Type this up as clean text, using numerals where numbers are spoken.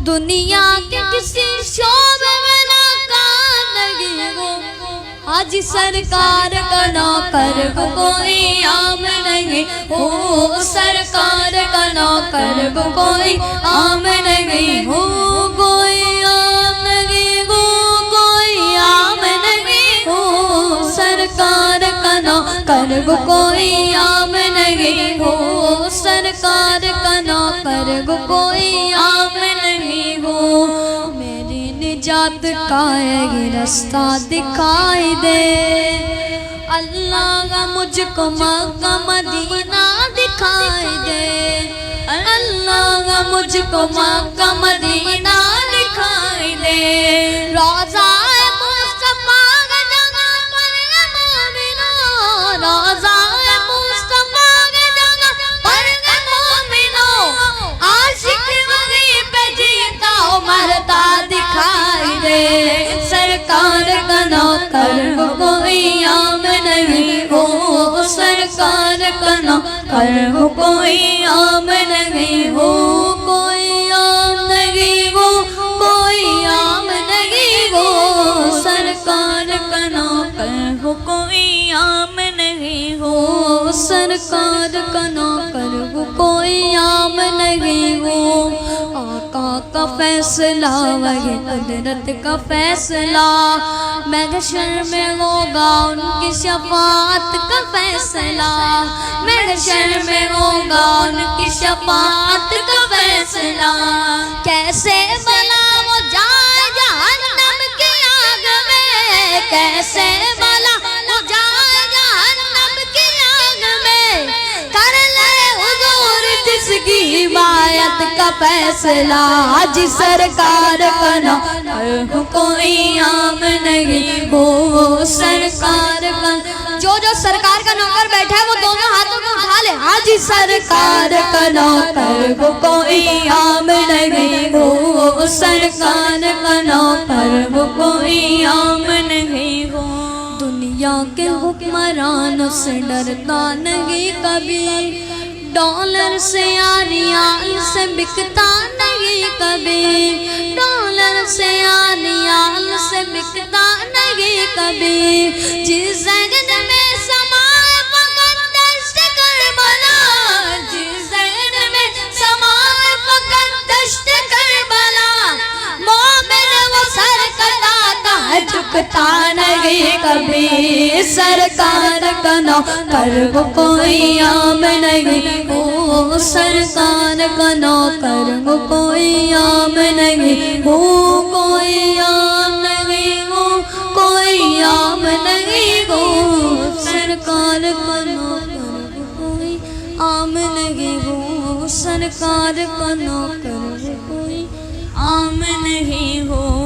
دنیا کے کسی شعبے میں ناکام نہیں ہو، حاجی سرکار کا نوکر کو کوئی عام نہیں ہو، سرکار کا نوکر کو کوئی عام نہیں ہو، کوئی عام نہیں ہو، کوئی عام نہیں ہو، سرکار کا نوکر کو کوئی عام نہیں ہو، سرکار کا نوکر کو کوئی عام نہیں ہو۔ میری نجات کا یہ رستہ دکھائی دے، اللہ مجھ کو مکہ مدینہ دکھائی دے، اللہ مجھ کو مکہ مدینہ دکھائی دے، روضہ مصطفیٰ کی جگہ پر اے مومنو، روضہ مصطفیٰ کی جگہ پر اے مومنو، عاشق وہیں پہ جیتا مرتا دکھائی دے، سرکار کا نوکر کو کوئی عام نہیں ہو، سرکار کا نوکر کو کوئی عام نہیں ہو، کوئی عام نہیں ہو، کوئی عام نہیں ہو، سرکار کا نوکر کو کوئی عام نہیں ہو، سرکار کا نوکر کو کوئی عام نہیں ہو۔ آقا کا فیصلہ وہی قدرت کا فیصلہ، محشر میں ہوگا ان کی شفاعت کا فیصلہ، محشر میں ہوگا ان کی شفاعت کا فیصلہ، کیسے بھلا وہ جائے جہنم کی آگ میں، کیسے بھلا وہ جائے جہنم کی آگ میں، کر لے حضور جس کی حمایت کا فیصلہ، حاجی سرکار کا نوکر کو کوئی عام نہیں ہو، سرکار کا جو سرکار کا نوکر بیٹھا ہے وہ دونوں ہاتھوں میں اٹھا لے، حاجی سرکار کا نوکر کو کوئی عام نہیں ہو، سرکار کا نوکر کو کوئی عام نہیں ہو۔ دنیا کے حکمرانوں سے ڈرتا نہیں کبھی، ڈالر سے یا ریال سے بکتا نہیں کبھی، ڈالر سے یا ریال سے بکتا نہیں کبھی، جس ذہن میں سمائے فقط دشت کربلا، جس ذہن میں سمائے فقط دشت کربلا، مومن وہ سر کٹاتا ہے جھکتا نہیں کبھی، سرکار کا نوکر کو کوئی عام نہیں ہو، سرکار کا نوکر کو کوئی عام نہیں ہو، کوئی عام نہیں ہو، کوئی عام نہیں ہو، سرکار کا نوکر کو کوئی عام نہیں ہو، سرکار کا نوکر کو کوئی عام نہیں ہو۔